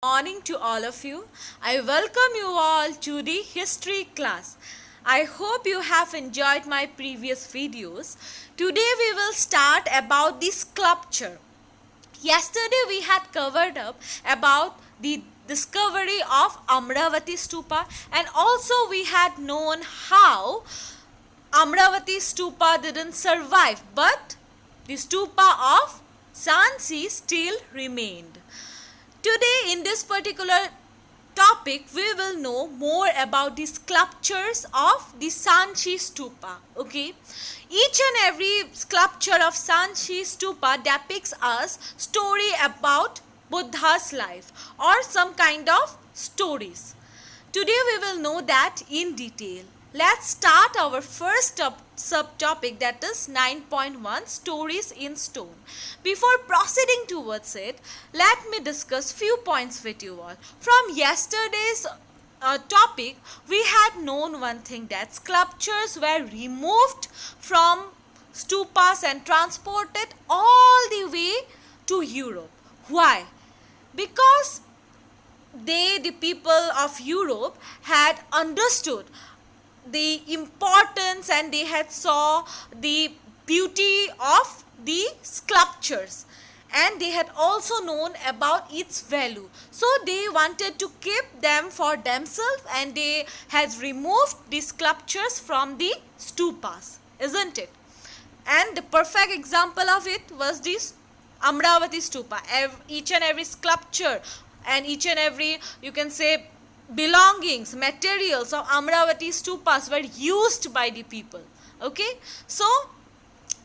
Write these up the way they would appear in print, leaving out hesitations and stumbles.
Morning to all of you. I welcome you all to the history class. I hope you have enjoyed my previous videos. Today we will start about the sculpture. Yesterday we had covered up about the discovery of Amravati Stupa, and also we had known how Amravati Stupa didn't survive, but the stupa of Sanchi still remained. Today in this particular topic we will know more about the sculptures of the Sanchi Stupa. Okay, each and every sculpture of Sanchi Stupa depicts a story about Buddha's life or some kind of stories. Today we will know that in detail. Let's start our first subtopic, that is 9.1 Stories in Stone. Before proceeding towards it, let me discuss few points with you all. From yesterday's topic, we had known one thing, that sculptures were removed from stupas and transported all the way to Europe. Why? Because the people of Europe had understood the importance and they had saw the beauty of the sculptures, and they had also known about its value, so they wanted to keep them for themselves, and they had removed the sculptures from the stupas, isn't it? And the perfect example of it was this Amravati Stupa. Each and every sculpture and each and every, you can say, belongings, materials of Amravati Stupas were used by the people. Okay, so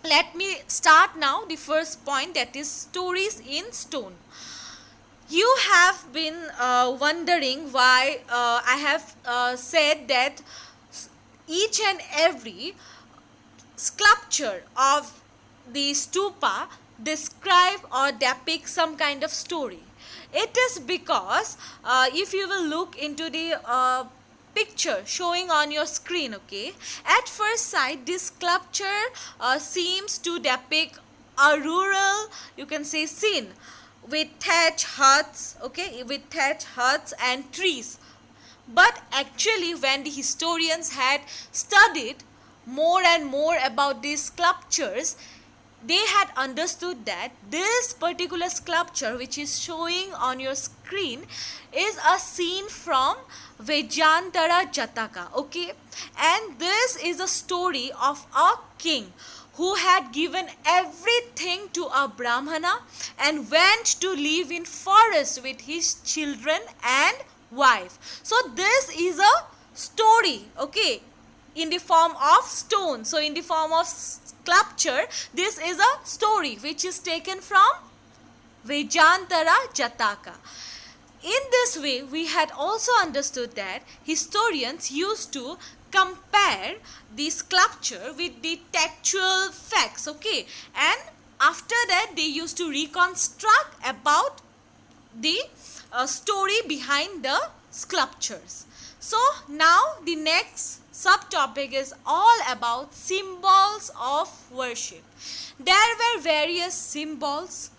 let me start now the first point, that is stories in stone. You have been wondering why I have said that each and every sculpture of the stupa describe or depict some kind of story. It is because if you will look into the picture showing on your screen, okay, at first sight this sculpture seems to depict a rural, you can say, scene with thatch huts, okay, with thatch huts and trees. But actually when the historians had studied more and more about these sculptures, they had understood that this particular sculpture which is showing on your screen is a scene from Vijayantara Jataka, okay, and this is a story of a king who had given everything to a Brahmana and went to live in forest with his children and wife. So this is a story, okay, in the form of stone. So in the form of sculpture, this is a story which is taken from Vijayantara Jataka. In this way, we had also understood that historians used to compare the sculpture with the textual facts, okay, and after that they used to reconstruct about the story behind the sculptures. So now the next subtopic is all about symbols of worship. There were various symbols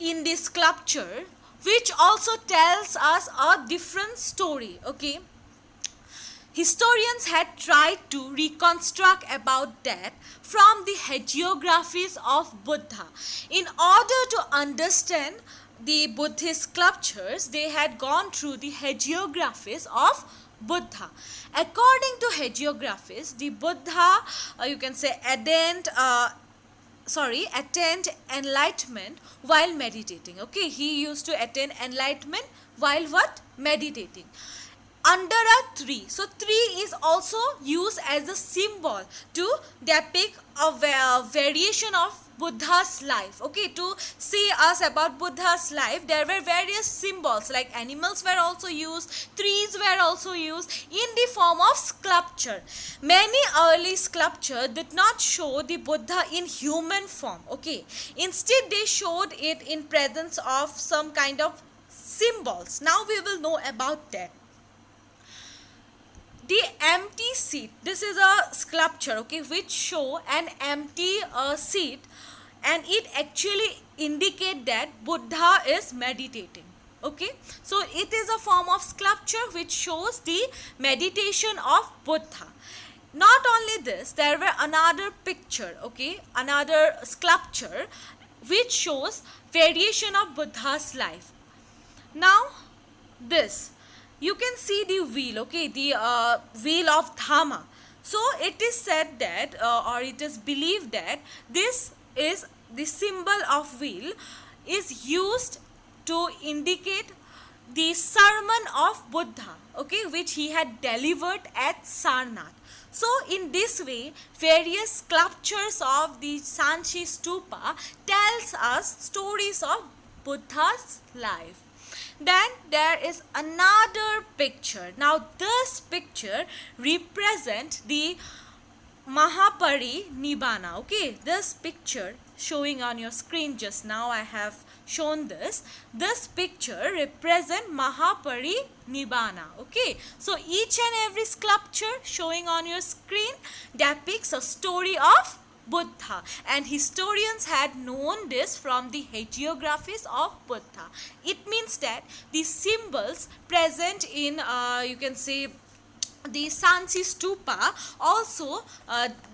in this sculpture which also tells us a different story, okay. Historians had tried to reconstruct about that from the hagiographies of Buddha. In order to understand the Buddhist sculptures, they had gone through the hagiographies of Buddha. According to hagiographies, the Buddha, you can say, attained enlightenment while meditating. Okay, he used to attain enlightenment while what? Meditating. Under a tree. So tree is also used as a symbol to depict a variation of Buddha's life. Okay, to see us about Buddha's life, there were various symbols like animals were also used, trees were also used in the form of sculpture. Many early sculpture did not show the Buddha in human form. Okay, instead they showed it in presence of some kind of symbols. Now we will know about that. The empty seat, this is a sculpture, okay, which show an empty seat, and it actually indicate that Buddha is meditating. Okay, so it is a form of sculpture which shows the meditation of Buddha. Not only this, there were another picture, okay, another sculpture which shows variation of Buddha's life. Now this, you can see the wheel, okay, the wheel of Dhamma. So it is said that or it is believed that this is the symbol of wheel is used to indicate the sermon of Buddha, okay, which he had delivered at Sarnath. So in this way, various sculptures of the Sanchi Stupa tells us stories of Buddha's life. Then there is another picture. Now this picture represents the Mahaparinibbana. Okay, this picture showing on your screen just now, I have shown this. This picture represents Mahaparinibbana. Okay, so each and every sculpture showing on your screen depicts a story of Buddha, and historians had known this from the hagiographies of Buddha. It means that the symbols present in you can say the Sanchi Stupa also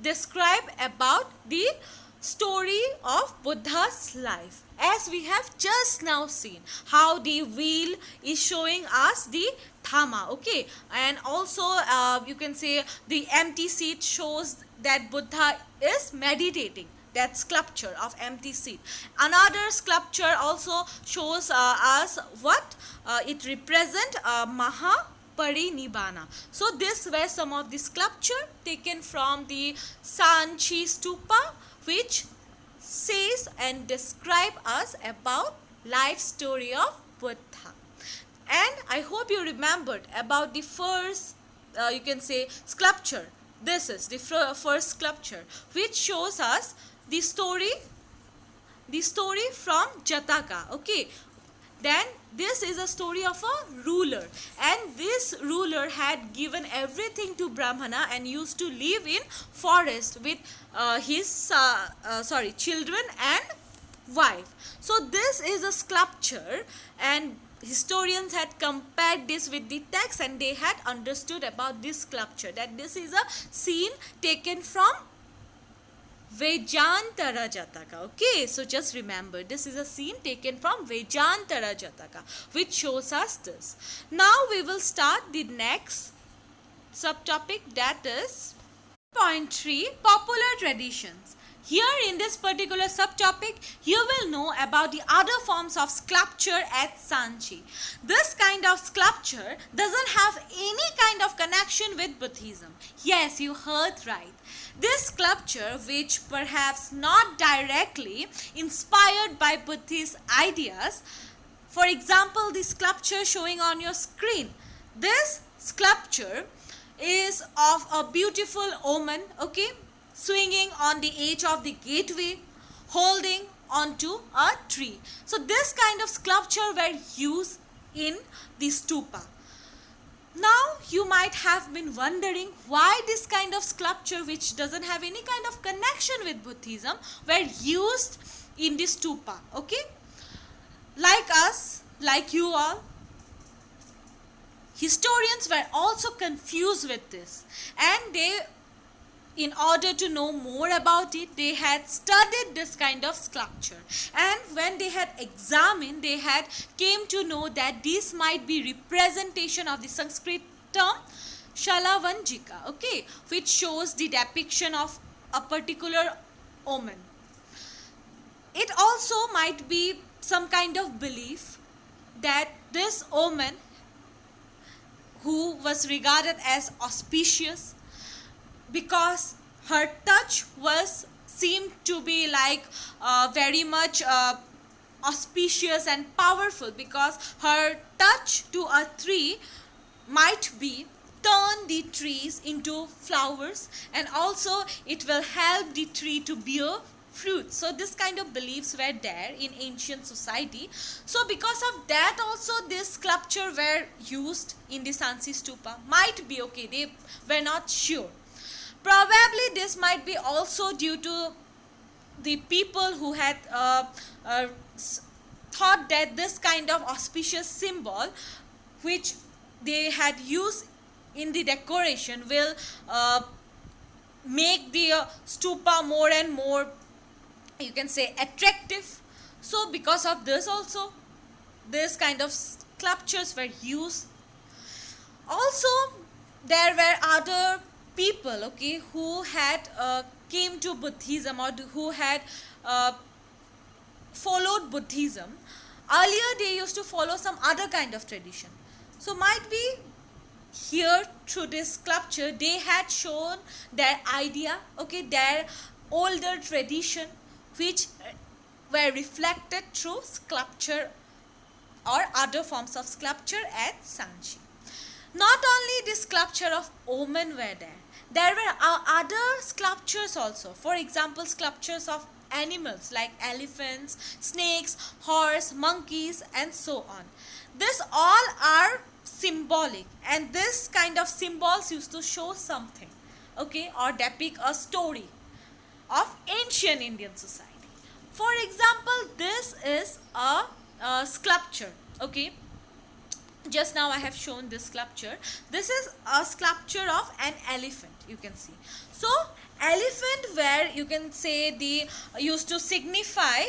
describe about the story of Buddha's life, as we have just now seen how the wheel is showing us the Dhamma, okay, and also you can say the empty seat shows that Buddha is meditating, that sculpture of empty seat. Another sculpture also shows us what it represents Mahaparinibbana. So these were some of the sculpture taken from the Sanchi Stupa, which says and describe us about life story of Buddha. And I hope you remembered about the first you can say sculpture. This is the first sculpture which shows us the story from Jataka. Okay, then this is a story of a ruler, and this ruler had given everything to Brahmana and used to live in forest with his children and wife. So this is a sculpture, and historians had compared this with the text, and they had understood about this sculpture, that this is a scene taken from Vejantara Jataka. Okay, so just remember, this is a scene taken from Vejantara Jataka, which shows us this. Now we will start the next subtopic, that is point 3, popular traditions. Here in this particular subtopic, you will know about the other forms of sculpture at Sanchi. This kind of sculpture doesn't have any kind of connection with Buddhism. Yes, you heard right. This sculpture, which perhaps not directly inspired by Buddhist ideas, for example, the sculpture showing on your screen, this sculpture is of a beautiful woman, okay, swinging on the edge of the gateway, holding onto a tree. So this kind of sculpture were used in the stupa. Now you might have been wondering why this kind of sculpture, which doesn't have any kind of connection with Buddhism, were used in the stupa. Okay, like us, like you all, historians were also confused with this, and they, in order to know more about it, they had studied this kind of sculpture, and when they had examined, they had came to know that this might be representation of the Sanskrit term Shalavanjika, okay, which shows the depiction of a particular omen. It also might be some kind of belief that this omen, who was regarded as auspicious, because her touch was seemed to be like very much auspicious and powerful, because her touch to a tree might be turn the trees into flowers, and also it will help the tree to bear fruit. So this kind of beliefs were there in ancient society. So because of that also this sculpture were used in the Sanchi Stupa. Might be, okay, they were not sure. Probably this might be also due to the people who had thought that this kind of auspicious symbol which they had used in the decoration will make the stupa more and more, you can say, attractive. So because of this also, this kind of sculptures were used. Also there were other people, okay, who had came to Buddhism, or who had followed Buddhism. Earlier they used to follow some other kind of tradition. So might be here through this sculpture they had shown their idea, okay, their older tradition, which were reflected through sculpture or other forms of sculpture at Sanchi. Not only the sculpture of omen were there were other sculptures also. For example, sculptures of animals like elephants, snakes, horse, monkeys, and so on. This all are symbolic, and this kind of symbols used to show something, okay, or depict a story of ancient Indian society. For example, this is a sculpture, okay. Just now I have shown this sculpture. This is a sculpture of an elephant, you can see. So elephant were, you can say, the used to signify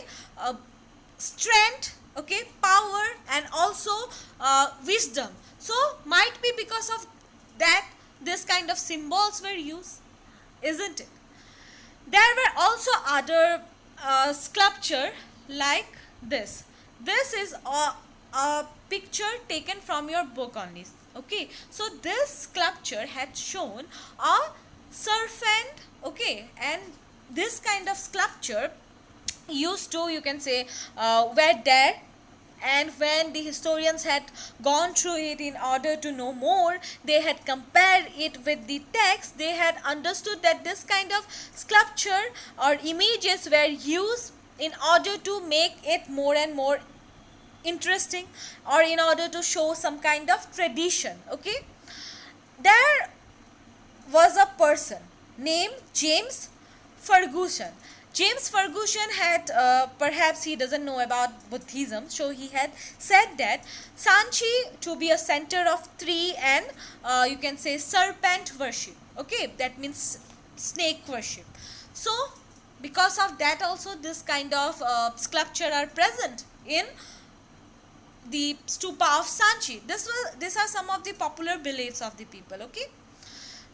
strength, okay, power, and also wisdom. So might be because of that this kind of symbols were used, isn't it? There were also other sculpture like this. This is a picture taken from your book only, okay. So this sculpture had shown a serpent, okay, and this kind of sculpture used to, you can say, were there. And when the historians had gone through it in order to know more, they had compared it with the text. They had understood that this kind of sculpture or images were used in order to make it more and more interesting, or in order to show some kind of tradition, okay. There was a person named James Ferguson. James Ferguson had, perhaps he doesn't know about Buddhism, so he had said that Sanchi to be a center of tree and you can say serpent worship, okay, that means snake worship. So because of that also this kind of sculpture are present in the stupa of Sanchi. These are some of the popular beliefs of the people, okay.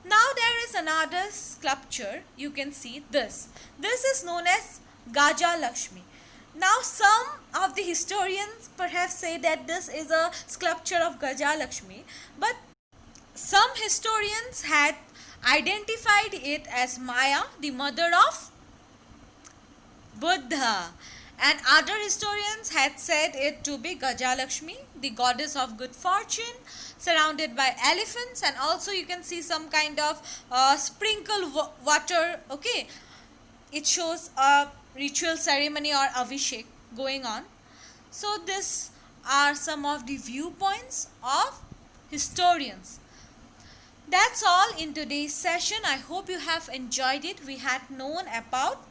Now there is another sculpture, you can see this. This is known as Gaja Lakshmi. Now some of the historians perhaps say that this is a sculpture of Gaja Lakshmi, but some historians had identified it as Maya, the mother of Buddha, and other historians had said it to be Gajalakshmi, the goddess of good fortune, surrounded by elephants, and also you can see some kind of sprinkle water, okay. It shows a ritual ceremony or abhishek going on. So these are some of the viewpoints of historians. That's all in today's session. I hope you have enjoyed it. We had known about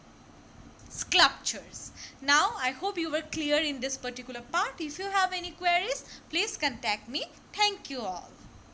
sculptures. Now I hope you were clear in this particular part. If you have any queries, please contact me. Thank you all.